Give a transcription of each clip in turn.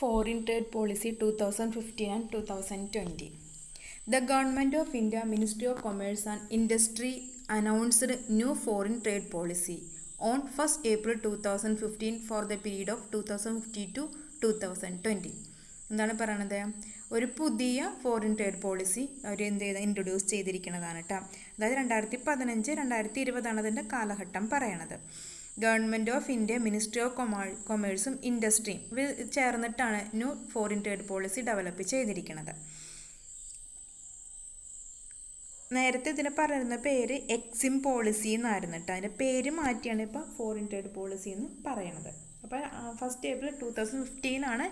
Foreign Trade Policy 2015 and 2020. The Government of India, Ministry of Commerce and Industry announced new foreign trade policy on 1st April 2015 for the period of 2015 to 2020. എന്താണ് പറയണത്? ഒരു പുതിയ foreign trade policy അവർ introduce ചെയ്തിരിക്കുന്നതാണ് കേട്ടോ. അതായത് 2015-2020 അതിൻ്റെ കാലഘട്ടം പറയണത്. Government of India, ministry of കൊമേഴ്സും ഇൻഡസ്ട്രിയും ചേർന്നിട്ടാണ് new foreign trade policy develop ചെയ്തിരിക്കുന്നത്. നേരത്തെ ഇതിന് പറയുന്ന പേര് എക്സിം പോളിസി എന്നായിരുന്നു കേട്ടോ. അതിൻ്റെ പേര് മാറ്റിയാണ് ഇപ്പോൾ ഫോറിൻ ട്രേഡ് പോളിസി എന്ന് പറയണത്. അപ്പോൾ 1st April 2015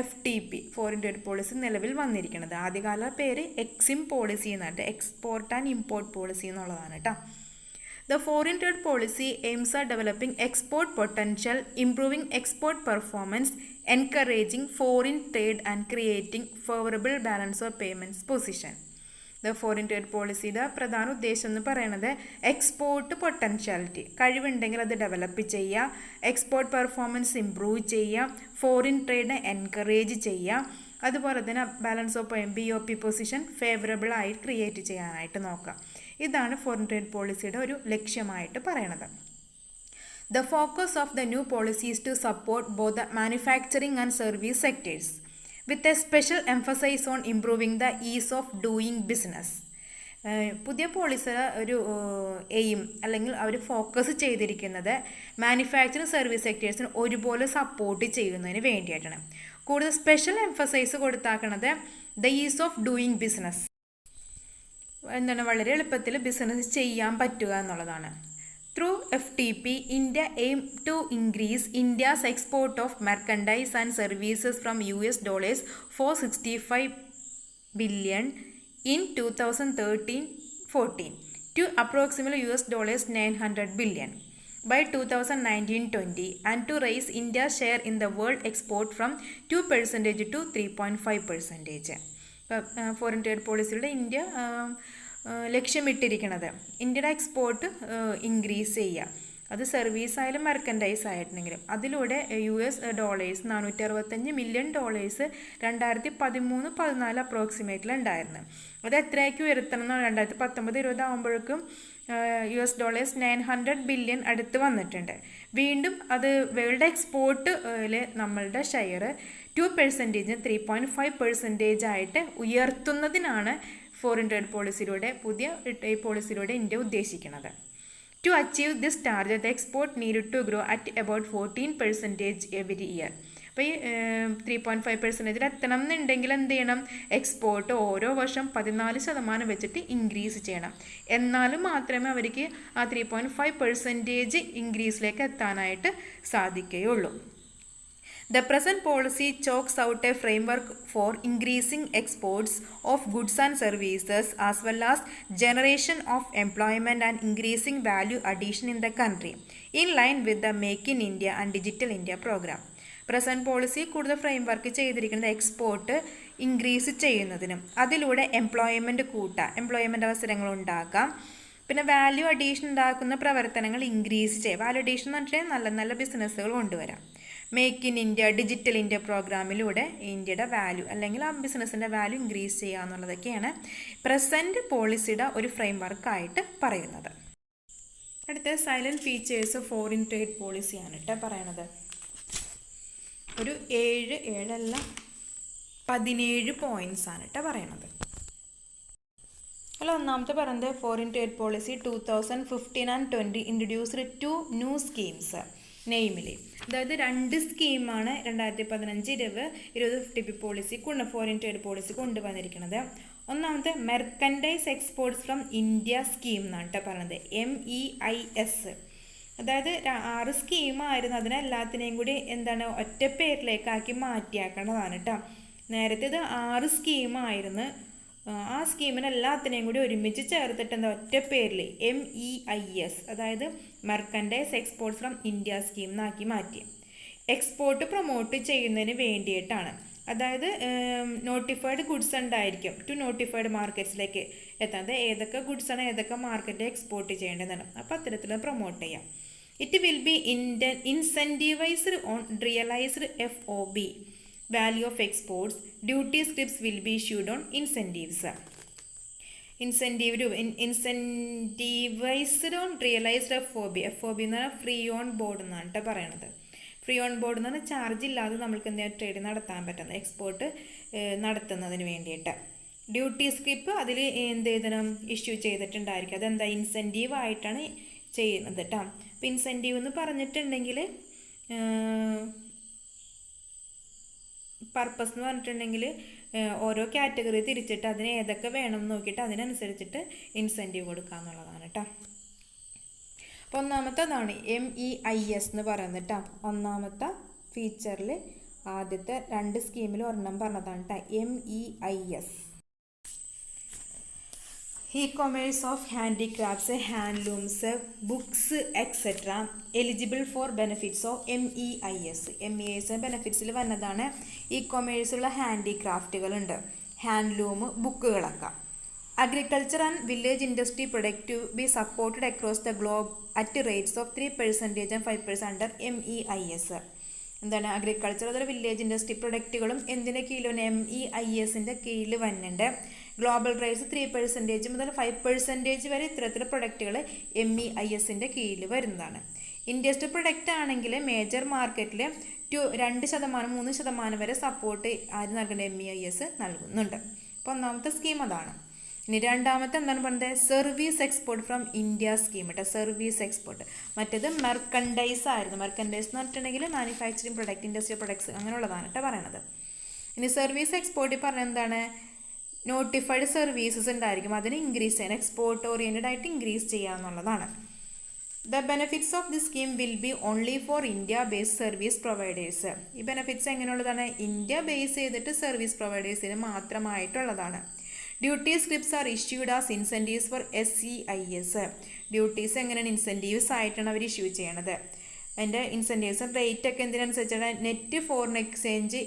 FTP foreign trade policy നിലവിൽ വന്നിരിക്കുന്നത്. ആദ്യകാല പേര് എക്സിം പോളിസി എന്നാണ്, എക്സ്പോർട്ട് ആൻഡ് ഇമ്പോർട്ട് പോളിസി എന്നുള്ളതാണ് കേട്ടോ. The foreign trade policy aims at developing export potential, improving export performance, encouraging foreign trade and creating favorable balance of payments position. The foreign trade policyയുടെ പ്രധാന ഉദ്ദേശം എന്ന് പറയുന്നത് export potentiality, കഴിവുണ്ടെങ്കിൽ അത് develop ചെയ്യുക, export performance improve ചെയ്യുക, foreign ട്രേഡിനെ encourage ചെയ്യുക, അതുപോലെ തന്നെ balance of BOP position favourable ആയി ക്രിയേറ്റ് ചെയ്യാനായിട്ട് നോക്കുക. ഇതാണ് ഫോറിൻ ട്രേഡ് പോളിസിയുടെ ഒരു ലക്ഷ്യമായിട്ട് പറയണത്. The focus of the new policy is to support both the manufacturing and service sectors with a special emphasis on improving the ease of doing business. പുതിയ പോളിസിയുടെ ഒരു എയിം അല്ലെങ്കിൽ അവർ ഫോക്കസ് ചെയ്തിരിക്കുന്നത് മാനുഫാക്ചറിങ് സർവീസ് സെക്ടേഴ്സിന് ഒരുപോലെ സപ്പോർട്ട് ചെയ്യുന്നതിന് വേണ്ടിയിട്ടാണ്. കൂടുതൽ സ്പെഷ്യൽ എംഫസൈസ് കൊടുത്താക്കണത് the ease of doing business, എന്താണ് വളരെ എളുപ്പത്തിൽ ബിസിനസ് ചെയ്യാൻ പറ്റുക എന്നുള്ളതാണ്. Through FTP, India aim to increase India's export of merchandise and services from $465 billion in 2013-14 to approximately $900 billion by 2019-20 and to raise India's share in the world export from 2% to 3.5%. Foreign trade പോളിസിയുടെ India ലക്ഷ്യമിട്ടിരിക്കുന്നത് ഇന്ത്യയുടെ export increase ചെയ്യുക, അത് service ആയാലും merchandise ആയിട്ടുണ്ടെങ്കിലും. അതിലൂടെ $465 million 2013-14 അപ്രോക്സിമേറ്റിൽ ഉണ്ടായിരുന്നു. അത് എത്രയൊക്കെ ഉയർത്തണം എന്നാണ് 2019-20 ആകുമ്പോഴേക്കും $900 ബില്യൺ അടുത്ത് വന്നിട്ടുണ്ട്. വീണ്ടും അത് വേൾഡ് എക്സ്പോർട്ടിൽ നമ്മളുടെ ഷെയർ 2% 3.5% ആയിട്ട് ഉയർത്തുന്നതിനാണ് ഫോറിൻ ട്രേഡ് പോളിസിയിലൂടെ പുതിയ പോളിസിയിലൂടെ ഇന്ത്യ ഉദ്ദേശിക്കുന്നത്. To achieve this target, the export needed to grow at about 14% every year. അപ്പോൾ ഈ 3.5% എത്തണം എന്നുണ്ടെങ്കിൽ എന്ത് ചെയ്യണം? എക്സ്പോർട്ട് ഓരോ വർഷം 14% വെച്ചിട്ട് ഇൻക്രീസ് ചെയ്യണം. എന്നാലും മാത്രമേ അവർക്ക് ആ 3.5% ഇൻക്രീസിലേക്ക് എത്താനായിട്ട് സാധിക്കുകയുള്ളൂ. The present policy chalks out a framework for increasing exports of goods and services as well as generation of employment and increasing value addition in the country in line with the Make in India and Digital India program. Present policy കൂടുതൽ framework ചെയ്തിരിക്കുന്നത് export increase ചെയ്യുന്നതിനും അതിലൂടെ employment കൂട്ടാം, employment അവസരങ്ങൾ ഉണ്ടാക്കാം, പിന്നെ value addition ഉണ്ടാക്കുന്ന പ്രവർത്തനങ്ങൾ ഇൻക്രീസ് ചെയ്യുക. വാല്യൂ അഡീഷൻ എന്ന് പറഞ്ഞാൽ നല്ല നല്ല ബിസിനസ്സുകൾ കൊണ്ടുവരാം. Make in India, digital India പ്രോഗ്രാമിലൂടെ ഇന്ത്യയുടെ വാല്യൂ അല്ലെങ്കിൽ ആ ബിസിനസ്സിൻ്റെ വാല്യൂ ഇൻക്രീസ് ചെയ്യുക എന്നുള്ളതൊക്കെയാണ് പ്രസൻറ്റ് പോളിസിയുടെ ഒരു ഫ്രെയിംവർക്കായിട്ട് പറയുന്നത്. അടുത്ത സൈലൻറ്റ് ഫീച്ചേഴ്സ് ഫോറിൻ ട്രേഡ് പോളിസിയാണ് കേട്ടോ പറയണത്. ഒരു 17 പോയിൻറ്റ്സ് ആണ് കേട്ടോ പറയണത്. ഒന്നാമത്തെ പറയുന്നത് foreign trade policy 2015 and 20 introduced 2 new schemes namely. അതായത് 2 സ്കീമാണ് 2015-20 FTP policy foreign trade policy കൊണ്ടുവന്നിരിക്കുന്നത്. ഒന്നാമത്തെ merchandise exports from India scheme എന്നാണ് കേട്ടോ പറയുന്നത്, MEIS. അതായത് 6 സ്കീമായിരുന്നു, അതിനെല്ലാത്തിനെയും കൂടി എന്താണ് ഒറ്റ പേരിലേക്കാക്കി മാറ്റിയാക്കേണ്ടതാണ് കേട്ടോ. നേരത്തെ ഇത് 6 സ്കീമായിരുന്നു, ആ സ്കീമിന് എല്ലാത്തിനെയും കൂടി ഒരുമിച്ച് ചേർത്തിട്ട് എന്താ ഒറ്റ പേരിൽ MEIS, അതായത് merchandise exports from India scheme എന്നാക്കി മാറ്റി. എക്സ്പോർട്ട് പ്രൊമോട്ട് ചെയ്യുന്നതിന് വേണ്ടിയിട്ടാണ്. അതായത് നോട്ടിഫൈഡ് ഗുഡ്സ് ഉണ്ടായിരിക്കും ടു നോട്ടിഫൈഡ് മാർക്കറ്റ്സിലേക്ക് എത്താതെ ഏതൊക്കെ ഗുഡ്സാണ് ഏതൊക്കെ മാർക്കറ്റിൽ എക്സ്പോർട്ട് ചെയ്യേണ്ടതാണ്, അപ്പോൾ അത്തരത്തിൽ പ്രൊമോട്ട് ചെയ്യാം. It will be incentivized on realized FOB value of exports, duty scripts will be issued on incentives. Incentivized on realized FOB. FOB എന്ന് പറഞ്ഞാൽ ഫ്രീ ഓൺ ബോർഡ് എന്നാണ് കേട്ടോ പറയണത്. ഫ്രീ ഓൺ ബോർഡ് എന്ന് പറഞ്ഞാൽ ചാർജ് ഇല്ലാതെ നമ്മൾക്ക് എന്തെങ്കിലും ട്രേഡ് നടത്താൻ പറ്റുന്നത്, എക്സ്പോർട്ട് നടത്തുന്നതിന് വേണ്ടിയിട്ട്. ഡ്യൂട്ടി സ്ക്രിപ്പ് അതിൽ എന്ത് ചെയ്തണം, ഇഷ്യൂ ചെയ്തിട്ടുണ്ടായിരിക്കും. അതെന്താ, ഇൻസെൻറ്റീവ് ആയിട്ടാണ് ചെയ്യുന്നത് കേട്ടോ. അപ്പോൾ ഇൻസെൻറ്റീവ് എന്ന് പറഞ്ഞിട്ടുണ്ടെങ്കിൽ പർപ്പസ് എന്ന് പറഞ്ഞിട്ടുണ്ടെങ്കിൽ ഓരോ കാറ്റഗറി തിരിച്ചിട്ട് അതിന് ഏതൊക്കെ വേണം എന്ന് നോക്കിയിട്ട് അതിനനുസരിച്ചിട്ട് ഇൻസെൻറ്റീവ് കൊടുക്കുക എന്നുള്ളതാണ് കേട്ടോ. അപ്പോൾ ഒന്നാമത്തേതാണ് MEIS എന്ന് പറയുന്നത് കേട്ടോ. ഒന്നാമത്തെ ഫീച്ചറിൽ ആദ്യത്തെ 2 സ്കീമിൽ ഒരെണ്ണം പറഞ്ഞതാണ് കേട്ടോ, MEIS. E-commerce of handicrafts, handlooms, books, etc. eligible for benefits of MEIS. MEIS ബെനിഫിറ്റ്സിൽ വന്നതാണ്. ഇ-കൊമേഴ്സുള്ള ഹാൻഡിക്രാഫ്റ്റുകളുണ്ട്, ഹാൻഡ്ലൂം, ബുക്കുകളൊക്കെ. Agriculture and village industry product to be supported across the globe at rates of 3% and 5% under MEIS. എന്താണ്, agriculture അതുപോലെ village industry പ്രൊഡക്റ്റുകളും എന്തിൻ്റെ കീഴിലാണ്, MEISൻ്റെ കീഴിൽ വന്നിട്ടുണ്ട്. ഗ്ലോബൽ റേറ്റ്സ് 3% മുതൽ 5% വരെ ഇത്തരത്തിലുള്ള പ്രൊഡക്റ്റുകൾ MEISൻ്റെ കീഴിൽ വരുന്നതാണ്. ഇൻഡസ്ട്രി പ്രൊഡക്റ്റ് ആണെങ്കിൽ മേജർ മാർക്കറ്റിൽ 2%, 3% വരെ സപ്പോർട്ട് ആര് നൽകുന്നുണ്ട്, MEIS നൽകുന്നുണ്ട്. അപ്പോൾ ഒന്നാമത്തെ സ്കീം അതാണ്. ഇനി രണ്ടാമത്തെ എന്താണ് പറയുന്നത്, service export from India scheme കേട്ടോ. സർവീസ് എക്സ്പോർട്ട്, മറ്റേത് മെർക്കൻഡൈസ് ആയിരുന്നു. മെർക്കൻഡൈസ് എന്ന് പറഞ്ഞിട്ടുണ്ടെങ്കിൽ മാനുഫാക്ചറിങ് പ്രൊഡക്റ്റ്, ഇൻഡസ്ട്രിയൽ പ്രൊഡക്ട്സ് അങ്ങനെയുള്ളതാണ് കേട്ടോ പറയണത്. ഇനി സർവീസ് എക്സ്പോർട്ടിൽ പറഞ്ഞത് എന്താണ്, നോട്ടിഫൈഡ് സർവീസസ് ഉണ്ടായിരിക്കും, അതിന് ഇൻക്രീസ് ചെയ്യാൻ, എക്സ്പോർട്ട് ഓറിയൻറ്റഡ് ആയിട്ട് ഇൻക്രീസ് ചെയ്യുക എന്നുള്ളതാണ്. The benefits of the scheme will be only for India based service providers. ഈ ബെനിഫിറ്റ്സ് എങ്ങനെയുള്ളതാണ്, ഇന്ത്യ ബേസ് ചെയ്തിട്ട് സർവീസ് പ്രൊവൈഡേഴ്സിന് മാത്രമായിട്ടുള്ളതാണ്. Duty scripts are issued as incentives for SEIS. Duties എങ്ങനെയാണ്, ഇൻസെൻറ്റീവ്സ് ആയിട്ടാണ് അവർ ഇഷ്യൂ ചെയ്യണത്. അതിൻ്റെ ഇൻസെൻറ്റീവ്സ് റേറ്റ് ഒക്കെ എന്തിനനുസരിച്ചാണ്, നെറ്റ് ഫോറിൻ എക്സ്ചേഞ്ച്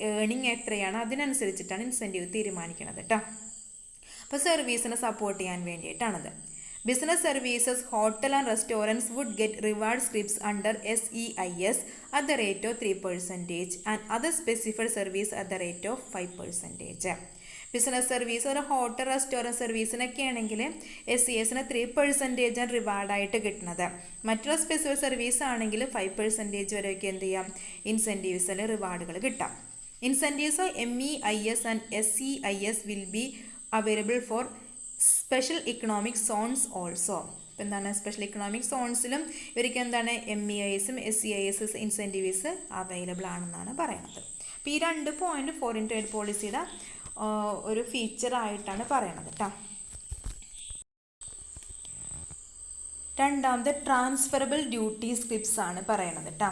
ഏണിങ് എത്രയാണ് അതിനനുസരിച്ചിട്ടാണ് ഇൻസെൻറ്റീവ് തീരുമാനിക്കുന്നത് കേട്ടോ. അപ്പോൾ സർവീസിനെ സപ്പോർട്ട് ചെയ്യാൻ വേണ്ടിയിട്ടാണത്. Business services, hotel and restaurants would get reward scripts under SEIS at the rate of 3% and other specified service at the rate of 5%. Business service, ഒരു ഹോട്ടൽ റെസ്റ്റോറൻറ്റ് സർവീസിനൊക്കെ ആണെങ്കിൽ SEISന് 3% റിവാർഡായിട്ട് കിട്ടുന്നത്. മറ്റുള്ള സ്പെസിഫിക് സർവീസ് ആണെങ്കിൽ 5% വരെയൊക്കെ എന്ത് ചെയ്യാം, ഇൻസെൻറ്റീവ്സിൽ റിവാർഡുകൾ കിട്ടാം. Incentives of MEIS and SEIS will be available for special economic zones also. ഇപ്പം എന്താണ്, സ്പെഷ്യൽ ഇക്കണോമിക് സോൺസിലും ഇവർക്ക് എന്താണ് MEISും SEIS ഇൻസെൻറ്റീവ്സ് അവൈലബിൾ ആണെന്നാണ് പറയുന്നത്. അപ്പോൾ ഈ 2 പോയിന്റ് ഫോറിൻ ട്രേഡ് പോളിസിയുടെ ഒരു ഫീച്ചറായിട്ടാണ് പറയണത് കേട്ടോ. രണ്ടാമത് ട്രാൻസ്ഫറബിൾ ഡ്യൂട്ടി സ്ക്രിപ്റ്റ്സ് ആണ് പറയണത് കേട്ടോ.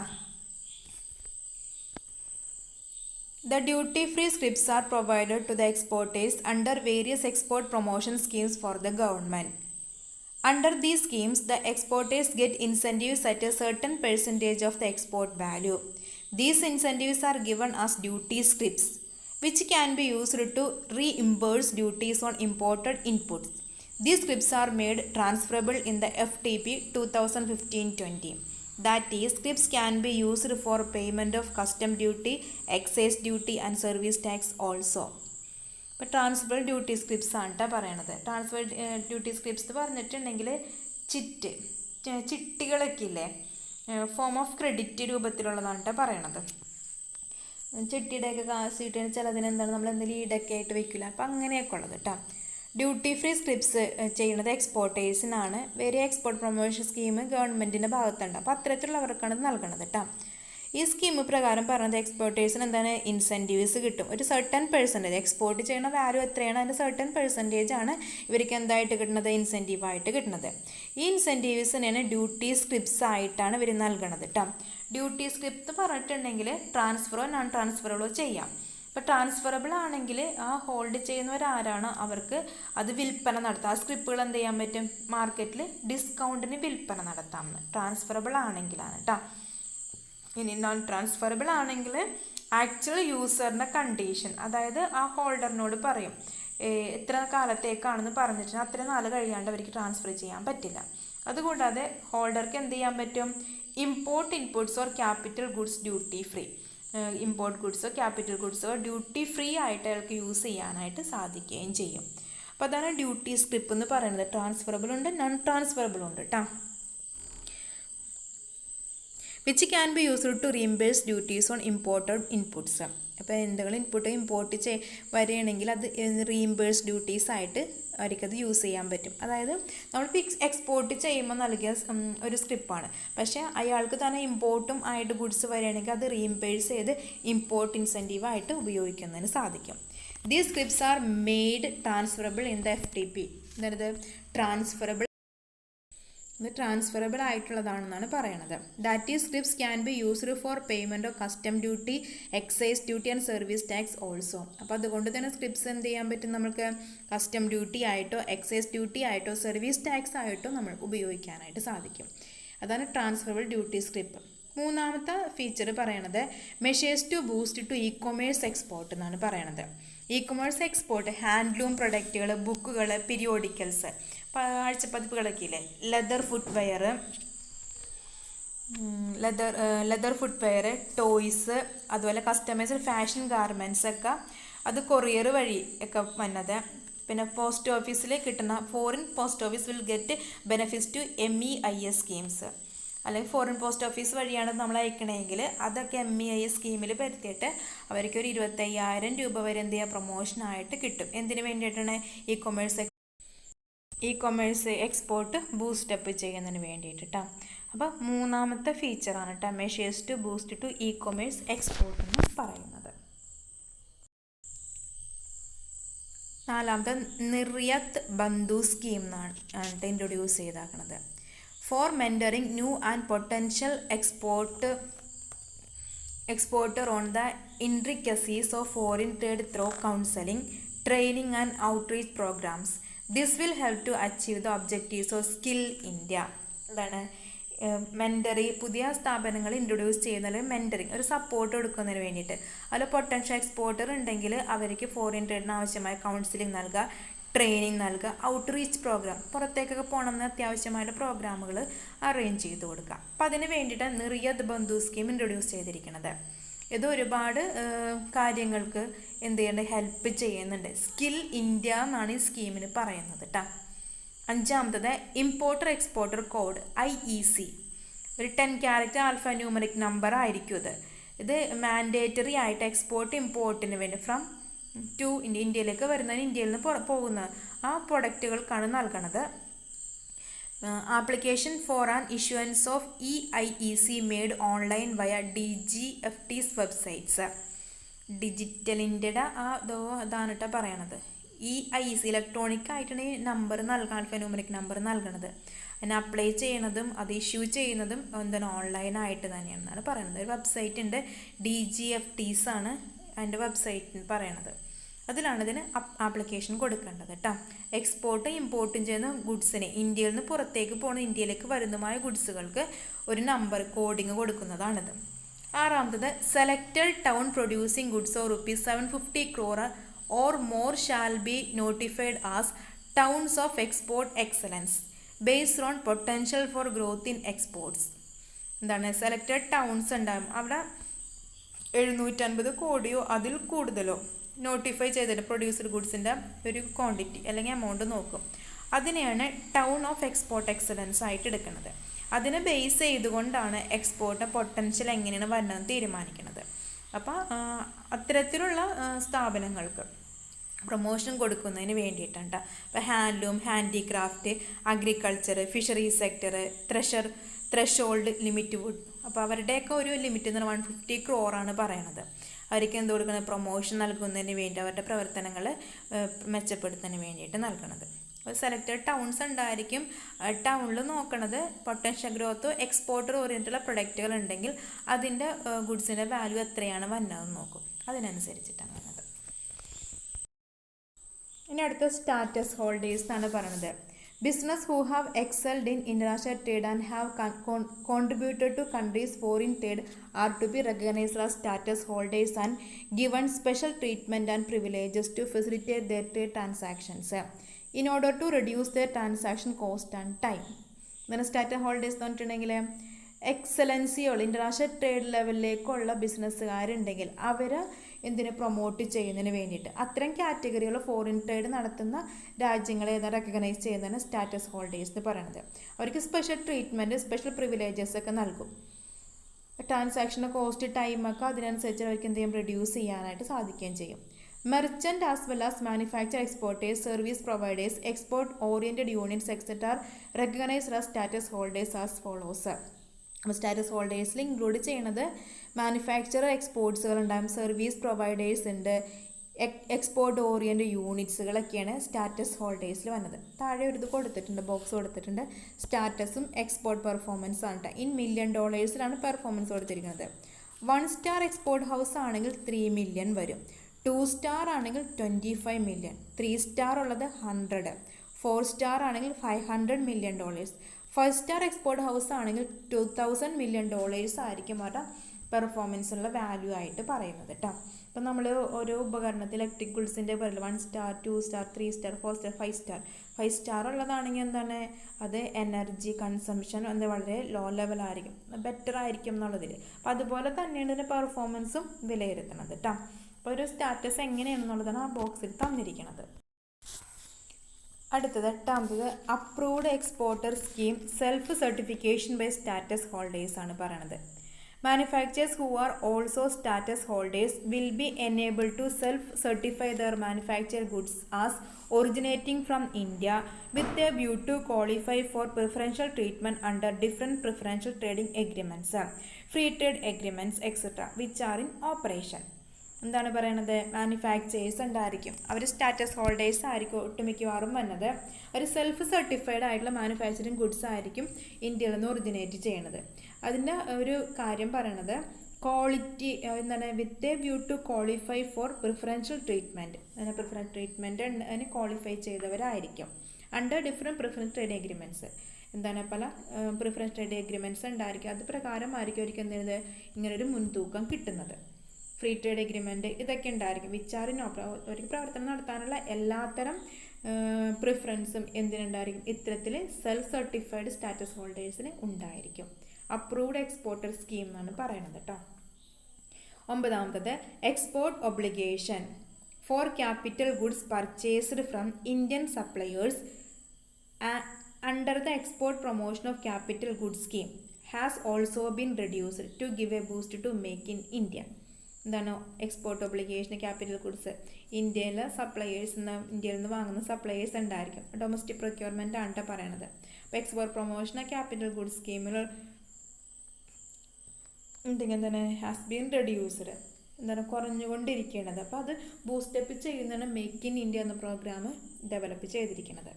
The duty-free scripts are provided to the exporters under various export promotion schemes for the government. Under these schemes, the exporters get incentives at a certain percentage of the export value. These incentives are given as duty scripts, which can be used to reimburse duties on imported inputs. These scripts are made transferable in the FTP 2015-20. That is, scripts can be used for payment of custom duty, excise duty and service tax also. ഇപ്പോൾ transfer duty scripts ആണ് കേട്ടോ പറയണത്. Transfer duty scripts പറഞ്ഞിട്ടുണ്ടെങ്കിൽ ചിട്ടികളൊക്കെ ഇല്ലേ, form of credit രൂപത്തിലുള്ളതാണ് കേട്ടോ പറയണത്. ചിട്ടിയുടെയൊക്കെ കാശ് കിട്ടിയാൽ ചിലതിനെന്താണ് നമ്മൾ എന്തെങ്കിലും ഈടൊക്കെ ആയിട്ട് വെക്കില്ല, അപ്പം അങ്ങനെയൊക്കെ ഉള്ളത് കേട്ടോ. ഡ്യൂട്ടി ഫ്രീ സ്ക്രിപ്റ്റ്സ് ചെയ്യുന്നത് എക്സ്പോർട്ടേഴ്സിനാണ്. വേറെ എക്സ്പോർട്ട് പ്രൊമോഷൻ സ്കീം ഗവൺമെൻറ്റിൻ്റെ ഭാഗത്തുണ്ട്. അപ്പോൾ അത്തരത്തിലുള്ളവർക്കാണ് ഇത് നൽകണത് കേട്ടോ. ഈ സ്കീം പ്രകാരം പറഞ്ഞത് എക്സ്പോർട്ടേഴ്സിന് എന്താണ്, ഇൻസെൻറ്റീവ്സ് കിട്ടും. ഒരു സർട്ടൻ പെർസെൻറ്റേജ്, എക്സ്പോർട്ട് ചെയ്യുന്ന വാല്യൂ എത്രയാണ് അതിൻ്റെ സർട്ടൻ പെർസെൻറ്റേജ് ആണ് ഇവർക്ക് എന്തായിട്ട് കിട്ടുന്നത്, ഇൻസെൻറ്റീവായിട്ട് കിട്ടുന്നത്. ഈ ഇൻസെൻറ്റീവ്സിനാണ് ഡ്യൂട്ടി സ്ക്രിപ്റ്റ്സ് ആയിട്ടാണ് ഇവർ നൽകണത് കേട്ടോ. ഡ്യൂട്ടി സ്ക്രിപ്റ്റ് പറഞ്ഞിട്ടുണ്ടെങ്കിൽ ട്രാൻസ്ഫറോ നോൺ ട്രാൻസ്ഫറോ ചെയ്യാം. ഇപ്പോൾ ട്രാൻസ്ഫറബിൾ ആണെങ്കിൽ ആ ഹോൾഡ് ചെയ്യുന്നവരാരാണ് അവർക്ക് അത് വിൽപ്പന നടത്താം. ആ സ്ക്രിപ്റ്റുകൾ എന്ത് ചെയ്യാൻ പറ്റും, മാർക്കറ്റിൽ ഡിസ്കൗണ്ടിന് വിൽപ്പന നടത്താമെന്ന്. ട്രാൻസ്ഫറബിൾ ആണെങ്കിലാണ് കേട്ടോ. ഇനി നോൺ ട്രാൻസ്ഫറബിൾ ആണെങ്കിൽ ആക്ച്വൽ യൂസറിൻ്റെ കണ്ടീഷൻ, അതായത് ആ ഹോൾഡറിനോട് പറയും എത്ര കാലത്തേക്കാണെന്ന് പറഞ്ഞിട്ട് അത്ര നാൾ കഴിയാണ്ട് അവർക്ക് ട്രാൻസ്ഫർ ചെയ്യാൻ പറ്റില്ല. അതുകൂടാതെ ഹോൾഡർക്ക് എന്ത് ചെയ്യാൻ പറ്റും, import inputs or capital goods duty free. Import ഗുഡ്സോ ക്യാപിറ്റൽ ഗുഡ്സോ ഡ്യൂട്ടി ഫ്രീ ആയിട്ട് അയാൾക്ക് യൂസ് ചെയ്യാനായിട്ട് സാധിക്കുകയും ചെയ്യും. അപ്പോൾ അതാണ് ഡ്യൂട്ടി സ്ക്രിപ്പ് എന്ന് പറയുന്നത്. ട്രാൻസ്ഫറബിൾ ഉണ്ട്, നോൺ ട്രാൻസ്ഫറബിൾ ഉണ്ട് കേട്ടോ. Which can be used to reimburse duties on imported inputs. അപ്പോൾ എന്തെങ്കിലും ഇൻപുട്ട് ഇമ്പോർട്ട് വരികയാണെങ്കിൽ അത് റീംബേഴ്സ് ഡ്യൂട്ടീസ് ആയിട്ട് അവർക്കത് യൂസ് ചെയ്യാൻ പറ്റും. അതായത് നമ്മളിപ്പോൾ എക്സ്പോർട്ട് ചെയ്യുമ്പോൾ നൽകിയ ഒരു സ്ക്രിപ്പാണ്, പക്ഷേ അയാൾക്ക് തന്നെ ഇമ്പോർട്ടും ആയിട്ട് ഗുഡ്സ് വരികയാണെങ്കിൽ അത് റീംബേഴ്സ് ചെയ്ത് ഇമ്പോർട്ട് ഇൻസെൻറ്റീവായിട്ട് ഉപയോഗിക്കുന്നതിന് സാധിക്കും. These scripts are made transferable in the FTP. അതായത് ട്രാൻസ്ഫറബിൾ ആയിട്ടുള്ളതാണെന്നാണ് പറയണത്. That is scripts can be used for payment of custom duty, excise duty and service tax also. അപ്പോൾ അതുകൊണ്ട് തന്നെ സ്ക്രിപ്റ്റ്സ് എന്ത് ചെയ്യാൻ പറ്റും, നമുക്ക് കസ്റ്റം ഡ്യൂട്ടി ആയിട്ടോ എക്സൈസ് ഡ്യൂട്ടി ആയിട്ടോ സർവീസ് ടാക്സ് ആയിട്ടോ നമ്മൾ ഉപയോഗിക്കാനായിട്ട് സാധിക്കും. അതാണ് ട്രാൻസ്ഫറബിൾ ഡ്യൂട്ടി സ്ക്രിപ്റ്റ്. മൂന്നാമത്തെ ഫീച്ചർ പറയണത് measures to boost to e-commerce export എന്നാണ് പറയണത്. ഇ-കൊമേഴ്സ് എക്സ്പോർട്ട് ഹാൻഡ്ലൂം പ്രൊഡക്റ്റുകൾ, ബുക്കുകൾ, പീരിയോഡിക്കൽസ്, ആഴ്ചപ്പതിപ്പുകളൊക്കെ ഇല്ലേ, ലെതർ ഫുട്വെയർ, ടോയ്സ്, അതുപോലെ കസ്റ്റമൈസ്ഡ് ഫാഷൻ ഗാർമെൻറ്റ്സ് ഒക്കെ അത് കൊറിയർ വഴി ഒക്കെ വന്നത്. പിന്നെ പോസ്റ്റ് ഓഫീസിൽ കിട്ടുന്ന foreign post office will get benefits to MEIS schemes. അല്ലെങ്കിൽ ഫോറിൻ പോസ്റ്റ് ഓഫീസ് വഴിയാണ് നമ്മൾ അയക്കണമെങ്കിൽ അതൊക്കെ MEIS സ്കീമിൽ പരത്തിയിട്ട് അവർക്ക് ഒരു 25,000 രൂപ വരെ എന്ത് ചെയ്യുക, പ്രൊമോഷനായിട്ട് കിട്ടും. എന്തിനു വേണ്ടിയിട്ടാണ്, ഇ-കൊമേഴ്സ് എക്സ്പോർട്ട് ബൂസ്റ്റപ്പ് ചെയ്യുന്നതിന് വേണ്ടിയിട്ട് കേട്ടോ. അപ്പോൾ മൂന്നാമത്തെ ഫീച്ചറാണ് കേട്ടോ measures to boost to e-commerce export എന്ന് പറയുന്നത്. നാലാമത്തെ നിർയത് ബന്ധു സ്കീം എന്നാണ് ഇൻട്രൊഡ്യൂസ് ചെയ്താക്കുന്നത്. For mentoring new and potential exporter on the intricacies of foreign trade through counseling, training and outreach programs. This will help to achieve the objectives of Skill India. അതാണ് മെൻറ്ററി, പുതിയ സ്ഥാപനങ്ങൾ introduce ചെയ്യുന്നതിൽ mentoring ഒരു support കൊടുക്കുന്നതിന് വേണ്ടിയിട്ട്. അതിൽ potential exporter ഉണ്ടെങ്കിൽ അവർക്ക് ഫോറിൻ ട്രേഡിന് ആവശ്യമായ കൗൺസിലിംഗ് നൽകുക, ട്രെയിനിങ് നൽകുക, ഔട്ട്റീച്ച് പ്രോഗ്രാം, പുറത്തേക്കൊക്കെ പോകണമെന്ന് അത്യാവശ്യമായിട്ട് പ്രോഗ്രാമുകൾ അറേഞ്ച് ചെയ്ത് കൊടുക്കുക. അപ്പം അതിന് വേണ്ടിയിട്ട് നിർയത് ബന്ധു സ്കീം ഇൻട്രൊഡ്യൂസ് ചെയ്തിരിക്കുന്നത്. ഇത് ഒരുപാട് കാര്യങ്ങൾക്ക് എന്ത് ചെയ്യേണ്ടത്, ഹെൽപ്പ് ചെയ്യുന്നുണ്ട്. സ്കിൽ ഇന്ത്യ എന്നാണ് ഈ സ്കീമിന് പറയുന്നത് കേട്ടോ. അഞ്ചാമത്തത് ഇമ്പോർട്ടർ എക്സ്പോർട്ടർ കോഡ് IEC. ഒരു 10 ക്യാരക്ടർ ആൽഫ ന്യൂമറിക് നമ്പർ ആയിരിക്കും ഇത് മാൻഡേറ്ററി ആയിട്ട് എക്സ്പോർട്ട് ഇമ്പോർട്ടിന് വേണ്ടി ഫ്രം ടു ഇന്ത്യയിലേക്ക് വരുന്നതിന്, ഇന്ത്യയിൽ നിന്ന് പോകുന്ന ആ പ്രൊഡക്റ്റുകൾക്കാണ് നൽകണത്. Application for an issuance of EIEC made online via DGFT's websites. Digital ഇന്ത്യയുടെ അതാണ് കേട്ടോ പറയണത്. EIEC ഇലക്ട്രോണിക് ആയിട്ടാണ് ഈ നമ്പർ ആൽഫാന്യൂമറിക് നമ്പർ നൽകണത്. അതിനെ അപ്ലൈ ചെയ്യണതും അത് ഇഷ്യൂ ചെയ്യുന്നതും എന്താണ് ഓൺലൈനായിട്ട് തന്നെയാണെന്നാണ് പറയുന്നത്. ഒരു വെബ്സൈറ്റ് ഉണ്ട്, DGFT's ആണ് അതിൻ്റെ വെബ്സൈറ്റിന് പറയണത്. അതിലാണ് ഇതിന് ആപ്ലിക്കേഷൻ കൊടുക്കേണ്ടത് കേട്ടോ. എക്സ്പോർട്ടും ഇമ്പോർട്ടും ചെയ്യുന്ന ഗുഡ്സിന് ഇന്ത്യയിൽ നിന്ന് പുറത്തേക്ക് പോകുന്ന, ഇന്ത്യയിലേക്ക് വരുന്നതുമായ ഗുഡ്സുകൾക്ക് ഒരു നമ്പർ കോഡിങ് കൊടുക്കുന്നതാണിത്. ആറാമത്തത് selected town producing goods or ₹750 crore or more shall be notified as towns of export excellence based on potential for growth in exports. എന്താണ് സെലക്റ്റഡ് ടൗൺസ് ഉണ്ടാകും, അവിടെ 750 കോടിയോ അതിൽ കൂടുതലോ നോട്ടിഫൈ ചെയ്തിട്ട് പ്രൊഡ്യൂസർ ഗുഡ്സിൻ്റെ ഒരു ക്വാണ്ടിറ്റി അല്ലെങ്കിൽ എമൗണ്ട് നോക്കും. അതിനെയാണ് ടൗൺ ഓഫ് എക്സ്പോർട്ട് എക്സലൻസ് ആയിട്ട് എടുക്കുന്നത്. അതിനെ ബേസ് ചെയ്തുകൊണ്ടാണ് എക്സ്പോർട്ട് പൊട്ടൻഷ്യൽ എങ്ങനെയാണ് വരുന്നതെന്ന് തീരുമാനിക്കുന്നത്. അപ്പോൾ അത്തരത്തിലുള്ള സ്ഥാപനങ്ങൾക്ക് പ്രൊമോഷൻ കൊടുക്കുന്നതിന് വേണ്ടിയിട്ടാണ് കേട്ടോ. ഇപ്പോൾ handloom, handicraft, agriculture, fisheries sector, threshold limit would. അപ്പോൾ അവരുടെയൊക്കെ ഒരു ലിമിറ്റ് എന്ന് പറഞ്ഞാൽ 150 crore പറയണത്. അവർക്ക് എന്ത് കൊടുക്കുന്നത്, പ്രൊമോഷൻ നൽകുന്നതിന് വേണ്ടി, അവരുടെ പ്രവർത്തനങ്ങൾ മെച്ചപ്പെടുത്തുന്നതിന് വേണ്ടിയിട്ട് നൽകണത്. അപ്പോൾ സെലക്റ്റഡ് ടൗൺസ് ഉണ്ടായിരിക്കും. ടൗണിൽ നോക്കണത് പൊട്ടൻഷ്യൽ ഗ്രോത്തോ എക്സ്പോർട്ടർ ഓറിയൻറ്റുള്ള പ്രൊഡക്റ്റുകൾ ഉണ്ടെങ്കിൽ അതിൻ്റെ ഗുഡ്സിൻ്റെ വാല്യൂ എത്രയാണ് വന്നതെന്ന് നോക്കും. അതിനനുസരിച്ചിട്ടാണ് വരുന്നത്. ഇനി അടുത്ത സ്റ്റാറ്റസ് ഹോൾഡേഴ്സ് എന്നാണ് പറയുന്നത്. Business who have excelled in international trade and have contributed to country's foreign trade are to be recognised as status holders and given special treatment and privileges to facilitate their trade transactions in order to reduce their transaction cost and time. ഇങ്ങനെ status holders എന്ന് പറഞ്ഞിട്ടുണ്ടെങ്കിൽ എക്സലൻസിയുള്ള international trade ലെവലിലേക്കുള്ള ബിസിനസ്സുകാരുണ്ടെങ്കിൽ അവർ എന്തിനു promote ചെയ്യുന്നതിന് വേണ്ടിയിട്ട് അത്തരം കാറ്റഗറിയുള്ള foreign trade നടത്തുന്ന രാജ്യങ്ങളെ recognise ചെയ്യുന്നതാണ് സ്റ്റാറ്റസ് ഹോൾഡേഴ്സ് എന്ന് പറയുന്നത്. അവർക്ക് സ്പെഷ്യൽ ട്രീറ്റ്മെൻറ്റ്, സ്പെഷ്യൽ പ്രിവിലേജസ് ഒക്കെ നൽകും. ട്രാൻസാക്ഷൻ്റെ കോസ്റ്റ്, ടൈമൊക്കെ അതിനനുസരിച്ച് അവർക്ക് എന്ത് ചെയ്യും, റെഡ്യൂസ് ചെയ്യാനായിട്ട് സാധിക്കുകയും ചെയ്യും. Merchant as well as manufacturer, exporters, service providers, export oriented unions etc. are recognized as status holders as follows. അപ്പോൾ സ്റ്റാറ്റസ് ഹോൾഡേഴ്സിൽ ഇൻക്ലൂഡ് ചെയ്യണത് മാനുഫാക്ചറർ എക്സ്പോർട്സുകൾ ഉണ്ടാകും, സർവീസ് പ്രൊവൈഡേഴ്സ് ഉണ്ട്, എക്സ്പോർട്ട് ഓറിയൻറ്റഡ് യൂണിറ്റ്സുകളൊക്കെയാണ് സ്റ്റാറ്റസ് ഹോൾഡേഴ്സിൽ വന്നത്. താഴെ ഒരു ഇത് കൊടുത്തിട്ടുണ്ട്, ബോക്സ് കൊടുത്തിട്ടുണ്ട്. സ്റ്റാറ്റസും എക്സ്പോർട്ട് പെർഫോമൻസ് ആണ് കേട്ടോ. ഇൻ $1 million പെർഫോമൻസ് കൊടുത്തിരിക്കുന്നത്. 1 star എക്സ്പോർട്ട് ഹൗസ് ആണെങ്കിൽ 3 million വരും. 2 star ആണെങ്കിൽ 25 million. 3 star ഉള്ളത് 100. 4 star ആണെങ്കിൽ $500 million. 5 star എക്സ്പോർട്ട് ഹൗസ് ആണെങ്കിൽ $2,000 million ആയിരിക്കും അവരുടെ പെർഫോമൻസിനുള്ള വാല്യൂ ആയിട്ട് പറയുന്നത് കേട്ടോ. അപ്പം നമ്മൾ ഓരോ ഉപകരണത്തിൽ ഇലക്ട്രിക് ഗുഡ്സിൻ്റെ പറയില്ല 1 star, 2 star, 3 star, 4 star, 5 star. 5 star ഉള്ളതാണെങ്കിൽ എന്താണ്, അത് എനർജി കൺസംഷൻ എന്താ വളരെ ലോ ലെവലായിരിക്കും, ബെറ്റർ ആയിരിക്കും എന്നുള്ളതിൽ. അപ്പം അതുപോലെ തന്നെയാണ് ഇതിൻ്റെ പെർഫോമൻസും വിലയിരുത്തുന്നത് കേട്ടോ. അപ്പോൾ ഒരു സ്റ്റാറ്റസ് എങ്ങനെയാണെന്നുള്ളതാണ് ആ ബോക്സിൽ തന്നിരിക്കുന്നത്. അടുത്തത് 8ാമത് approved exporter scheme self certification by status holders ആണ് പറയുന്നത്. Manufacturers who are also status holders will be enabled to self-certify their manufactured goods as originating from India with a view to qualify for preferential treatment under different preferential trading agreements, free trade agreements etc. which are in operation. എന്താണ് പറയണത്, manufacturers ഉണ്ടായിരിക്കും, അവർ status holders ആയിരിക്കും ഒട്ടുമിക്കവാറും വന്നത്. അവർ self certified ആയിട്ടുള്ള manufacturing goods ആയിരിക്കും ഇന്ത്യയിൽ നിന്ന് originate ചെയ്യണത്. അതിൻ്റെ ഒരു കാര്യം പറയണത് ക്വാളിറ്റി എന്താണ്, with a view to qualify for preferential treatment. അതിനെ പ്രിഫറൻഷ്യൽ ട്രീറ്റ്മെൻറ്റ് അതിന് ക്വാളിഫൈ ചെയ്തവരായിരിക്കും under different preference trade agreements. എന്താണ്, പല പ്രിഫറൻസ് ട്രേഡ് എഗ്രിമെൻറ്റ്സ് ഉണ്ടായിരിക്കും. അത് പ്രകാരമായിരിക്കും അവർക്ക് എന്ത് ഇങ്ങനൊരു മുൻതൂക്കം കിട്ടുന്നത്. ഫ്രീ ട്രേഡ് എഗ്രിമെൻറ്റ് ഇതൊക്കെ ഉണ്ടായിരിക്കും. വിച്ചാറിനോ അവർക്ക് പ്രവർത്തനം നടത്താനുള്ള എല്ലാത്തരം പ്രിഫറൻസും എന്തിനുണ്ടായിരിക്കും, ഇത്തരത്തിൽ സെൽഫ് സർട്ടിഫൈഡ് സ്റ്റാറ്റസ് ഹോൾഡേഴ്സിന് ഉണ്ടായിരിക്കും. അപ്രൂവ്ഡ് എക്സ്പോർട്ടർ സ്കീം എന്നാണ് പറയുന്നത് കേട്ടോ. 9ാമത്തത് export obligation for capital goods purchased from Indian suppliers under the export promotion of capital goods scheme has also been reduced to give a boost to make in India. എന്താണ് export obligation, capital goods ഇന്ത്യയിലെ suppliers ഇന്ത്യയിൽ നിന്ന് വാങ്ങുന്ന suppliers ഉണ്ടായിരിക്കും. Domestic procurement ആണ് പറയണത്. അപ്പോൾ export promotion capital goods സ്കീമിൽ ഉണ്ടെങ്കിൽ എന്താണ് ഹാസ് ബീൻ റെഡ്യൂസ്ഡ്, എന്താണ് കുറഞ്ഞുകൊണ്ടിരിക്കുന്നത്. അപ്പോൾ അത് ബൂസ്റ്റപ്പ് ചെയ്യുന്നതാണ് മേക്ക് ഇൻ ഇന്ത്യ എന്ന പ്രോഗ്രാം ഡെവലപ്പ് ചെയ്തിരിക്കുന്നത്.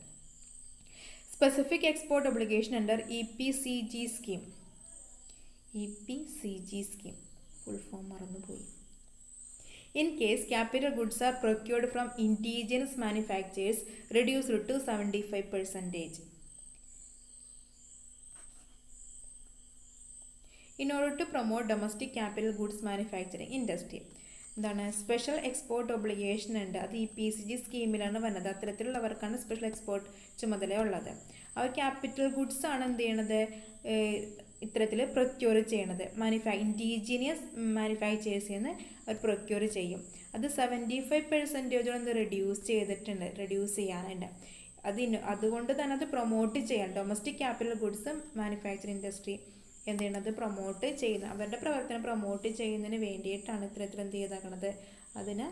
Specific export obligation under EPCG scheme. EPCG scheme full form മറന്നുപോയി. In case capital goods are procured from indigenous manufacturers, reduced to 75%. In order to promote domestic capital goods manufacturing industry. എന്താണ് special export obligation ഉണ്ട്. അത് EPCG സ്കീമിലാണ് വന്നത്. അത്തരത്തിലുള്ളവർക്കാണ് special export ചുമതല ഉള്ളത്. അവർ capital goods ആണ് എന്ത് ചെയ്യണത്, ഇത്തരത്തിൽ പ്രൊക്യൂർ ചെയ്യണത്. ഇൻഡിജീനിയസ് മാനുഫാക്ചേഴ്സിൽ നിന്ന് അവർ പ്രൊക്യൂർ ചെയ്യും. അത് 75% റെഡ്യൂസ് ചെയ്തിട്ടുണ്ട്, റെഡ്യൂസ് ചെയ്യാനുണ്ട്. അതുകൊണ്ട് തന്നെ അത് പ്രൊമോട്ട് ചെയ്യാൻ domestic capital goods manufacturing industry എന്ത് ചെയ്യണത്, പ്രൊമോട്ട് ചെയ്യുന്ന അവരുടെ പ്രവർത്തനം പ്രൊമോട്ട് ചെയ്യുന്നതിന് വേണ്ടിയിട്ടാണ് ഇത്തരത്തിൽ എന്ത് ചെയ്താക്കണത്, അതിനെ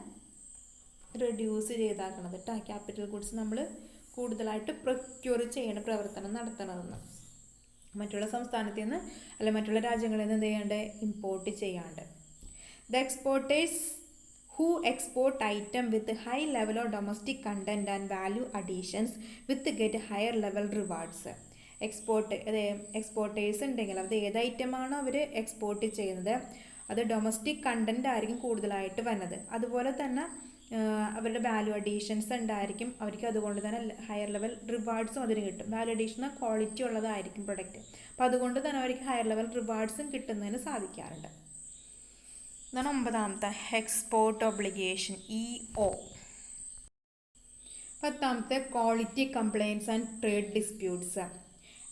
റെഡ്യൂസ് ചെയ്താക്കണത് കേട്ടോ. ക്യാപിറ്റൽ ഗുഡ്സ് നമ്മൾ കൂടുതലായിട്ട് പ്രൊക്യൂർ ചെയ്യണ പ്രവർത്തനം നടത്തണതെന്ന് മറ്റുള്ള സംസ്ഥാനത്തിൽ നിന്ന് അല്ലെ മറ്റുള്ള രാജ്യങ്ങളിൽ നിന്ന് എന്ത് ചെയ്യാണ്ട് ഇമ്പോർട്ട് ചെയ്യാണ്ട്. The exporters who export item with high level of domestic content and value additions with get higher level rewards. Exporters ഉണ്ടെങ്കിൽ അത് ഏത് ഐറ്റമാണോ അവർ എക്സ്പോർട്ട് ചെയ്യുന്നത് അത് ഡൊമസ്റ്റിക് കണ്ടന്റ് ആയിരിക്കും കൂടുതലായിട്ട് വന്നത്. അതുപോലെ തന്നെ അവരുടെ വാല്യൂ അഡീഷൻസ് ഉണ്ടായിരിക്കും അവർക്ക്. അതുകൊണ്ട് തന്നെ ഹയർ ലെവൽ റിവാർഡ്സും അതിന് കിട്ടും. വാല്യൂ അഡീഷൻ ക്വാളിറ്റി ഉള്ളതായിരിക്കും പ്രൊഡക്റ്റ്. അപ്പോൾ അതുകൊണ്ട് തന്നെ അവർക്ക് ഹയർ ലെവൽ റിവാർഡ്സും കിട്ടുന്നതിന് സാധിക്കാറുണ്ട്. ഇതാണ് 9ാമത്തെ എക്സ്പോർട്ട് ഒബ്ലിഗേഷൻ EO. 10ാമത്തെ quality compliance and trade disputes.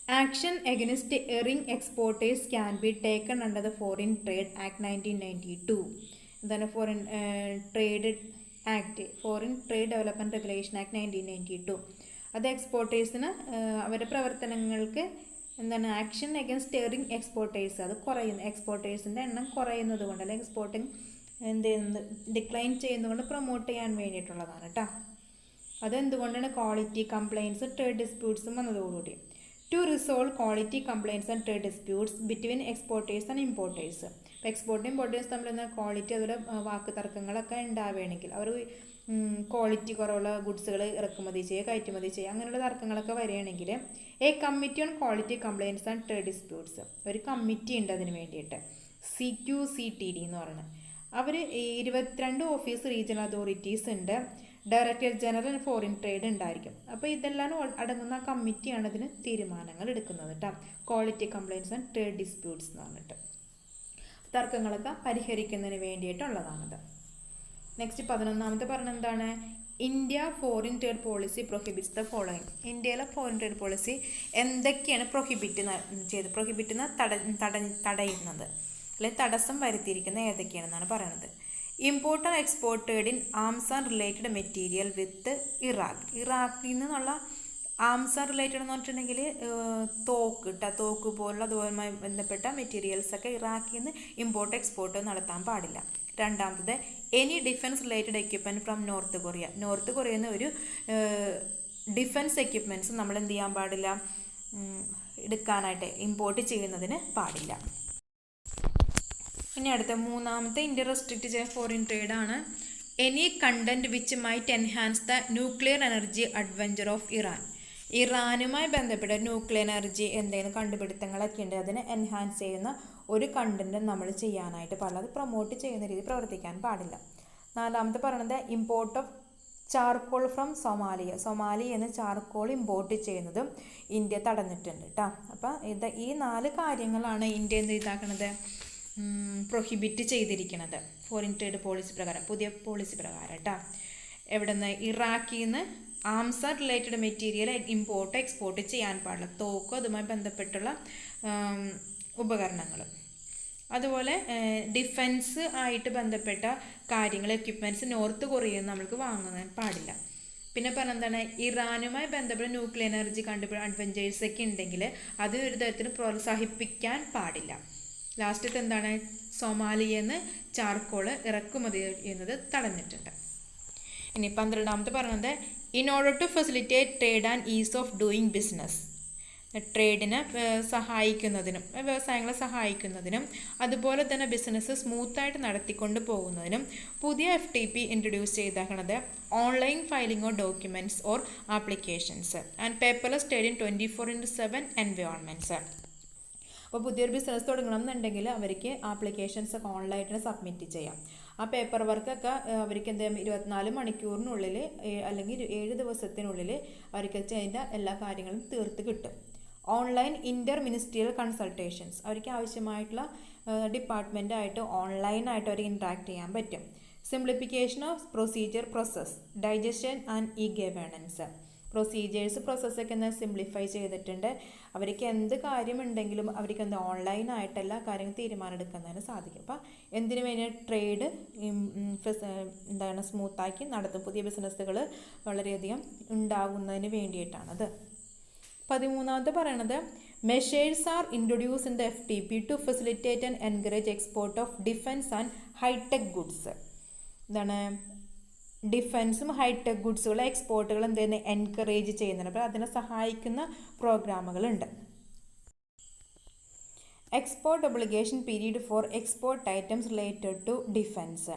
Action against erring exporters can be taken under the foreign trade act 1992. എന്താണ് foreign trade act, foreign trade development regulation act 1992. അത് എക്സ്പോർട്ടേഴ്സിന് അവരുടെ പ്രവർത്തനങ്ങൾക്ക് എന്താണ് ആക്ഷൻ എഗൻസ്റ്റ് എറിംഗ് എക്സ്പോർട്ടേഴ്സ്, അത് കുറയുന്നു, എക്സ്പോർട്ടേഴ്സിൻ്റെ എണ്ണം കുറയുന്നത് കൊണ്ട് അല്ലെങ്കിൽ എക്സ്പോർട്ടിങ് എന്ത് ചെയ്യുന്നത് ഡിക്ലൈൻ ചെയ്യുന്നതുകൊണ്ട് പ്രൊമോട്ട് ചെയ്യാൻ വേണ്ടിയിട്ടുള്ളതാണ് കേട്ടോ. അതെന്തുകൊണ്ടാണ് ക്വാളിറ്റി കംപ്ലയിൻസ് ട്രേഡ് ഡിസ്പ്യൂട്ട്സും വന്നതോടുകൂടി. To resolve quality compliance and trade disputes between exporters and importers. ഇപ്പോൾ എക്സ്പോർട്ടും ഇമ്പോർട്ടേഴ്സ് തമ്മിൽ ക്വാളിറ്റി അതുപോലെ വാക്ക് തർക്കങ്ങളൊക്കെ ഉണ്ടാവുകയാണെങ്കിൽ അവർ ക്വാളിറ്റി കുറവുള്ള ഗുഡ്സുകൾ ഇറക്കുമതി ചെയ്യുക കയറ്റുമതി ചെയ്യുക അങ്ങനെയുള്ള തർക്കങ്ങളൊക്കെ വരികയാണെങ്കിൽ a committee on quality compliance and trade disputes, ഒരു കമ്മിറ്റി ഉണ്ട് അതിന് വേണ്ടിയിട്ട്, CQCTD എന്ന് പറയുന്നത്. അവർ 22 ഓഫീസ് റീജിയണൽ അതോറിറ്റീസ് ഉണ്ട്, ഡയറക്ടർ ജനറൽ ഫോറിൻ ട്രേഡ് ഉണ്ടായിരിക്കും. അപ്പോൾ ഇതെല്ലാം അടങ്ങുന്ന കമ്മിറ്റിയാണ് ഇതിന് തീരുമാനങ്ങൾ എടുക്കുന്നത് കേട്ടോ. Quality compliance and trade disputes എന്ന് പറഞ്ഞിട്ട് തർക്കങ്ങളൊക്കെ പരിഹരിക്കുന്നതിന് വേണ്ടിയിട്ടുള്ളതാണത്. നെക്സ്റ്റ് 11ാമത്തെ പറഞ്ഞ എന്താണ്, India foreign trade policy prohibits the following. ഇന്ത്യയിലെ ഫോറിൻ ട്രേഡ് പോളിസി എന്തൊക്കെയാണ് പ്രൊഹിബിറ്റ് തടയുന്നത് അല്ലെങ്കിൽ തടസ്സം വരുത്തിയിരിക്കുന്നത് ഏതൊക്കെയാണെന്നാണ് പറയുന്നത്. Import and exported in arms and related material with Iraq. ഇറാഖിൽ നിന്നുള്ള ആംസ് ആൻഡ് റിലേറ്റഡ് എന്ന് പറഞ്ഞിട്ടുണ്ടെങ്കിൽ തോക്ക് പോലുള്ള അതുമായി ബന്ധപ്പെട്ട മെറ്റീരിയൽസൊക്കെ ഇറാഖിൽ നിന്ന് ഇമ്പോർട്ട് എക്സ്പോർട്ട് നടത്താൻ പാടില്ല. രണ്ടാമത്തത് any defence related equipment from North Korea. North കൊറിയയിൽ നിന്ന് ഒരു ഡിഫൻസ് എക്യുപ്മെൻറ്റ്സ് നമ്മൾ എന്ത് ചെയ്യാൻ പാടില്ല, എടുക്കാനായിട്ട് ഇമ്പോർട്ട് ചെയ്യുന്നതിന് പാടില്ല. ഇനി അടുത്ത 3ാമത്തെ ഇന്ത്യ റെസ്ട്രിക്റ്റ് ചെയ്ത ഫോറിൻ ട്രേഡ് ആണ് any content which might enhance the nuclear energy adventure of Iran. ഇറാനുമായി ബന്ധപ്പെട്ട ന്യൂക്ലിയർ എനർജി എന്തെങ്കിലും കണ്ടുപിടുത്തങ്ങളൊക്കെ ഉണ്ട്, അതിനെ എൻഹാൻസ് ചെയ്യുന്ന ഒരു കണ്ടന്റ് നമ്മൾ ചെയ്യാനായിട്ട് പാടില്ല, അത് പ്രൊമോട്ട് ചെയ്യുന്ന രീതി പ്രവർത്തിക്കാൻ പാടില്ല. 4ാമത്തെ പറയുന്നത് import of charcoal from Somalia എന്ന് ചാർക്കോൾ ഇമ്പോർട്ട് ചെയ്യുന്നതും ഇന്ത്യ തടഞ്ഞിട്ടുണ്ട് കേട്ടോ. അപ്പം ഈ 4 കാര്യങ്ങളാണ് ഇന്ത്യ എന്ത് ഇതാക്കണത്, പ്രൊഹിബിറ്റ് ചെയ്തിരിക്കുന്നത് ഫോറിൻ ട്രേഡ് പോളിസി പ്രകാരം, പുതിയ പോളിസി പ്രകാരം കേട്ടോ. എവിടെ നിന്ന്, ഇറാഖിൽ നിന്ന് arms and related material import export ചെയ്യാൻ പാടില്ല, തോക്കോ അതുമായി ബന്ധപ്പെട്ടുള്ള ഉപകരണങ്ങൾ. അതുപോലെ ഡിഫൻസ് ആയിട്ട് ബന്ധപ്പെട്ട കാര്യങ്ങൾ എക്യുപ്മെൻറ്റ്സ് നോർത്ത് കൊറിയയിൽ നിന്ന് നമ്മൾക്ക് വാങ്ങാൻ പാടില്ല. പിന്നെ പറഞ്ഞെന്താണ്, ഇറാനുമായി ബന്ധപ്പെട്ട ന്യൂക്ലിയർ എനർജി അഡ്വഞ്ചേഴ്സൊക്കെ ഉണ്ടെങ്കിൽ അത് ഒരു തരത്തിലും പ്രോത്സാഹിപ്പിക്കാൻ പാടില്ല. ലാസ്റ്റത്തെ എന്താണ്, സൊമാലിയയിൽ നിന്ന് ചാർക്കോൾ ഇറക്കുമതി ചെയ്യുന്നത് തടഞ്ഞിട്ടുണ്ട്. ഇനി 12ാമത്തെ പറയുന്നത് in order to facilitate trade and ease of doing business. ട്രേഡിനെ സഹായിക്കുന്നതിനും വ്യവസായങ്ങളെ സഹായിക്കുന്നതിനും അതുപോലെ തന്നെ ബിസിനസ് സ്മൂത്തായിട്ട് നടത്തിക്കൊണ്ട് പോകുന്നതിനും പുതിയ FTP ഇൻട്രൊഡ്യൂസ് ചെയ്തേക്കുന്നത് online filing of documents or applications and paperless trade in 24/7 environments. അപ്പോൾ പുതിയൊരു ബിസിനസ് തുടങ്ങണം എന്നുണ്ടെങ്കിൽ അവർക്ക് ആപ്ലിക്കേഷൻസ് ഒക്കെ ഓൺലൈനായിട്ട് സബ്മിറ്റ് ചെയ്യാം. ആ പേപ്പർ വർക്കൊക്കെ അവർക്ക് എന്ത് 24 മണിക്കൂറിനുള്ളിൽ അല്ലെങ്കിൽ 7 ദിവസത്തിനുള്ളിൽ അവർക്ക് അതിൻ്റെ എല്ലാ കാര്യങ്ങളും തീർത്ത് കിട്ടും. ഓൺലൈൻ ഇൻ്റർ മിനിസ്ട്രിയൽ കൺസൾട്ടേഷൻസ്, അവർക്ക് ആവശ്യമായിട്ടുള്ള ഡിപ്പാർട്ട്മെൻറ്റായിട്ട് ഓൺലൈനായിട്ട് അവർ ഇൻട്രാക്ട് ചെയ്യാൻ പറ്റും. Simplification of procedure process, digestion and governance. പ്രോസസ്സൊക്കെ എന്താ സിംപ്ലിഫൈ ചെയ്തിട്ടുണ്ട്. അവർക്ക് എന്ത് കാര്യമുണ്ടെങ്കിലും അവർക്ക് എന്താ ഓൺലൈനായിട്ട് എല്ലാ കാര്യങ്ങളും തീരുമാനം എടുക്കുന്നതിന് സാധിക്കും. അപ്പോൾ എന്തിനു വേണ്ടി ട്രേഡ് എന്താണ് സ്മൂത്താക്കി നടത്തും, പുതിയ ബിസിനസ്സുകൾ വളരെയധികം ഉണ്ടാകുന്നതിന് വേണ്ടിയിട്ടാണത്. 13ാമത്തെ പറയണത് measures are introduce in the FTP to facilitate and encourage export of defence and hi-tech goods. എന്താണ്, ഡിഫൻസും ഹൈടെക് ഗുഡ്സുകളെ എക്സ്പോർട്ടുകൾ എന്ത് ചെയ്യുന്നത്, എൻകറേജ് ചെയ്യുന്നുണ്ട്. അപ്പോൾ അതിനെ സഹായിക്കുന്ന പ്രോഗ്രാമുകളുണ്ട്. Export obligation period for export items related to defence.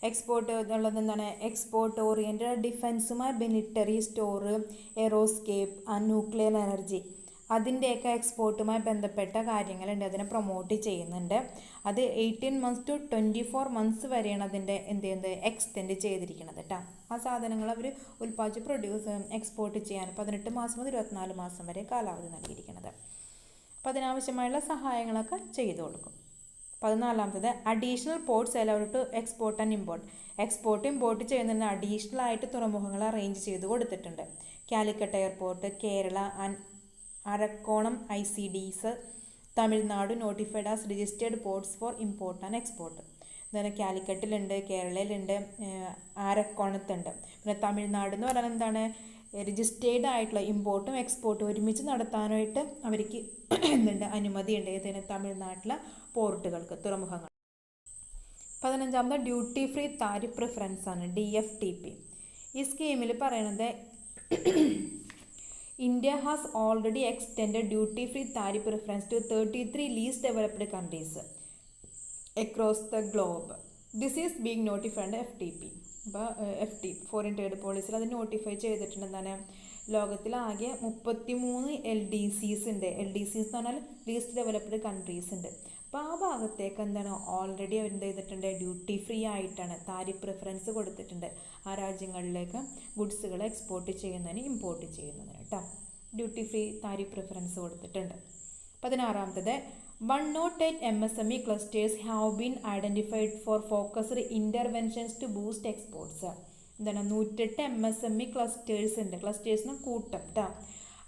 Export ഉള്ളത് എന്താണ്, എക്സ്പോർട്ട് ഓറിയൻറ്റഡ് ഡിഫൻസുമായി military store, aerospace and nuclear energy അതിൻ്റെയൊക്കെ എക്സ്പോർട്ടുമായി ബന്ധപ്പെട്ട കാര്യങ്ങളുണ്ട്, അതിനെ പ്രൊമോട്ട് ചെയ്യുന്നുണ്ട്. അത് 18 months to 24 months വരെയാണ് അതിൻ്റെ എന്ത് ചെയ്യുന്നത് എക്സ്റ്റെൻഡ് ചെയ്തിരിക്കുന്നത് കേട്ടോ. ആ സാധനങ്ങൾ അവർ ഉൽപ്പാദിച്ച് എക്സ്പോർട്ട് ചെയ്യാൻ 18 മാസം മുതൽ 24 മാസം വരെ കാലാവധി നൽകിയിരിക്കുന്നത്. അപ്പോൾ അതിനാവശ്യമായുള്ള സഹായങ്ങളൊക്കെ ചെയ്തു കൊടുക്കും. 14ാമത്തത് additional ports allowed to export and import. Import ചെയ്യുന്നതിന് അഡീഷണൽ ആയിട്ട് തുറമുഖങ്ങൾ അറേഞ്ച് ചെയ്ത് കൊടുത്തിട്ടുണ്ട്. Calicut airport, Kerala Arakkonam ICDs, Tamil Nadu notified as registered ports for import and export. എന്താണ് കാലിക്കറ്റിലുണ്ട്, കേരളയിലുണ്ട്, ആരക്കോണത്തുണ്ട്. പിന്നെ തമിഴ്നാട് എന്ന് പറയുന്നത് എന്താണ്, രജിസ്റ്റേർഡ് ആയിട്ടുള്ള ഇമ്പോർട്ടും എക്സ്പോർട്ടും ഒരുമിച്ച് നടത്താനായിട്ട് അവർക്ക് എന്തുണ്ട്, അനുമതിയുണ്ട്. ഇതിന് തമിഴ്നാട്ടിലെ പോർട്ടുകൾക്ക്, തുറമുഖങ്ങൾ. 15ാമത് ഡ്യൂട്ടി ഫ്രീ താരിഫ് പ്രിഫറൻസ് ആണ്, DFTP. ഈ സ്കീമിൽ പറയണത് India has already extend duty free tariff preference to 33 least developed countries across the globe. This is being notified FTP. അപ്പോൾ ഫോറിൻ ട്രേഡ് പോളിസിയിൽ അത് നോട്ടിഫൈ ചെയ്തിട്ടുണ്ട്. എന്താണ്, ലോകത്തിലാകെ 33 LDCs ഉണ്ട്. LDCs എന്ന് പറഞ്ഞാൽ ലീസ്റ്റ് ഡെവലപ്ഡ് കൺട്രീസ് ഉണ്ട്. അപ്പോൾ ആ ഭാഗത്തേക്ക് എന്താണ്, ഓൾറെഡി അവർ എന്ത് ചെയ്തിട്ടുണ്ട്, ഡ്യൂട്ടി ഫ്രീ ആയിട്ടാണ് താരിഫ് പ്രിഫറൻസ് കൊടുത്തിട്ടുണ്ട്. ആ രാജ്യങ്ങളിലേക്ക് ഗുഡ്സുകൾ എക്സ്പോർട്ട് ചെയ്യുന്നതിന്, ഇമ്പോർട്ട് ചെയ്യുന്നതിന് കേട്ടോ ഡ്യൂട്ടി ഫ്രീ താരിഫ് പ്രിഫറൻസ് കൊടുത്തിട്ടുണ്ട്. 16ാമത്തത് 108 MSME clusters have been identified for focused interventions to boost exports. എന്താണ്, 108 MSME clusters ഉണ്ട്. ക്ലസ്റ്റേഴ്സിന് കൂട്ടം കേട്ടോ.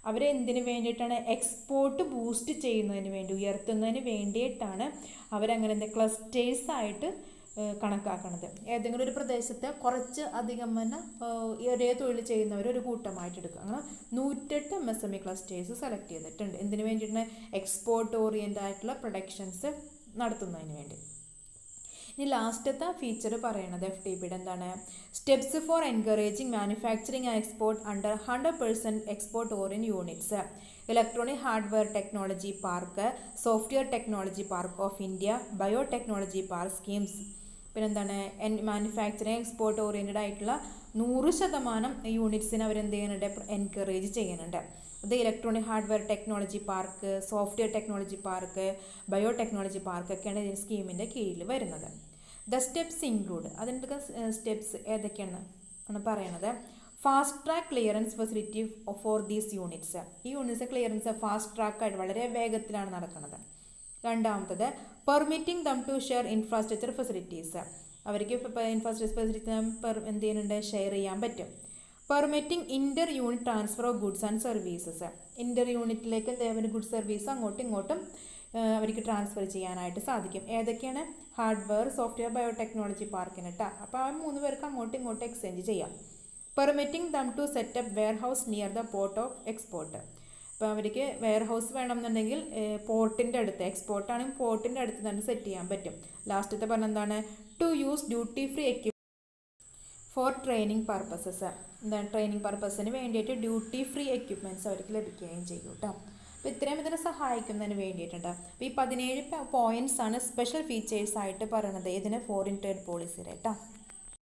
അവരെന്തിനു വേണ്ടിയിട്ടാണ്, എക്സ്പോർട്ട് ബൂസ്റ്റ് ചെയ്യുന്നതിന് വേണ്ടി, ഉയർത്തുന്നതിന് വേണ്ടിയിട്ടാണ് അവരങ്ങനെ എന്താ ക്ലസ്റ്റേഴ്സായിട്ട് കണക്കാക്കണത്. ഏതെങ്കിലും ഒരു പ്രദേശത്ത് കുറച്ച് അധികം തന്നെ ഒരേ തൊഴിൽ ചെയ്യുന്നവർ ഒരു കൂട്ടമായിട്ട് എടുക്കുക. അങ്ങനെ 108 MSME ക്ലസ്റ്റേഴ്സ് സെലക്ട് ചെയ്തിട്ടുണ്ട്. എന്തിനു വേണ്ടിയിട്ടാണ്, എക്സ്പോർട്ട് ഓറിയൻ്റ് ആയിട്ടുള്ള പ്രൊഡക്ഷൻസ് നടത്തുന്നതിന് വേണ്ടി. ഇനി ലാസ്റ്റത്തെ ഫീച്ചർ പറയണത് FTPയുടെ എന്താണ്, steps for encouraging manufacturing and export under 100% export orient units, electronic hardware technology park, software technology park of India, biotechnology park schemes. പിന്നെന്താണ്, മാനുഫാക്ചറിങ് എക്സ്പോർട്ട് ഓറിയൻറ്റഡ് ആയിട്ടുള്ള 100% യൂണിറ്റ്സിന് അവരെന്ത് ചെയ്യുന്നുണ്ട്, എൻകറേജ് ചെയ്യുന്നുണ്ട്. അത് electronic hardware technology park, software technology park, biotechnology പാർക്കൊക്കെയാണ് ഇതിന് സ്കീമിൻ്റെ കീഴിൽ വരുന്നത്. ദ സ്റ്റെപ്സ് ഇൻക്ലൂഡ്, അതിൻ്റെ സ്റ്റെപ്സ് ഏതൊക്കെയാണെന്ന് പറയണത്, fast track clearance facility for these units. ഈ യൂണിറ്റ്സ് ക്ലിയറൻസ് ഫാസ്റ്റ് ട്രാക്കായിട്ട് വളരെ വേഗത്തിലാണ് നടക്കുന്നത്. രണ്ടാമത്തത് permitting them to share infrastructure facilities. അവർക്ക് ഇൻഫ്രാസ്ട്രക്ചർ ഫെസിലിറ്റി എന്ത് ചെയ്യുന്നുണ്ട്, ഷെയർ ചെയ്യാൻ പറ്റും. Permitting inter unit transfer of goods and services. Inter യൂണിറ്റിലേക്ക് എന്തെങ്കിലും ഗുഡ്സ് സർവീസ് അങ്ങോട്ടും ഇങ്ങോട്ടും അവർക്ക് ട്രാൻസ്ഫർ ചെയ്യാനായിട്ട് സാധിക്കും. ഏതൊക്കെയാണ്, ഹാർഡ്വെയർ, സോഫ്റ്റ്വെയർ, ബയോടെക്നോളജി പാർക്കിന് കേട്ടോ. അപ്പോൾ ആ 3 പേർക്ക് അങ്ങോട്ടും ഇങ്ങോട്ടും എക്സ്ചേഞ്ച് ചെയ്യാം. Permitting them to setup warehouse near the port of export. അപ്പോൾ അവർക്ക് വെയർ ഹൗസ് വേണമെന്നുണ്ടെങ്കിൽ പോർട്ടിൻ്റെ അടുത്ത്, എക്സ്പോർട്ടാണെങ്കിൽ പോർട്ടിൻ്റെ അടുത്ത് തന്നെ സെറ്റ് ചെയ്യാൻ പറ്റും. ലാസ്റ്റത്തെ പറഞ്ഞ എന്താണ്, to use duty free equipment for training purposes. എന്താണ്, ട്രെയിനിങ് പർപ്പസിന് വേണ്ടിയിട്ട് ഡ്യൂട്ടി ഫ്രീ എക്യുപ്മെൻറ്റ്സ് അവർക്ക് ലഭിക്കുകയും ചെയ്യും കേട്ടോ. അപ്പോൾ ഇത്രയും ഇതിനെ സഹായിക്കുന്നതിന് വേണ്ടിയിട്ടുണ്ട്. അപ്പോൾ ഈ 17 പോയിൻറ്റ്സ് ആണ് സ്പെഷ്യൽ ഫീച്ചേഴ്സായിട്ട് പറയുന്നത് ഇതിന് ഫോറിൻ ട്രേഡ് പോളിസിയുടെ കേട്ടോ.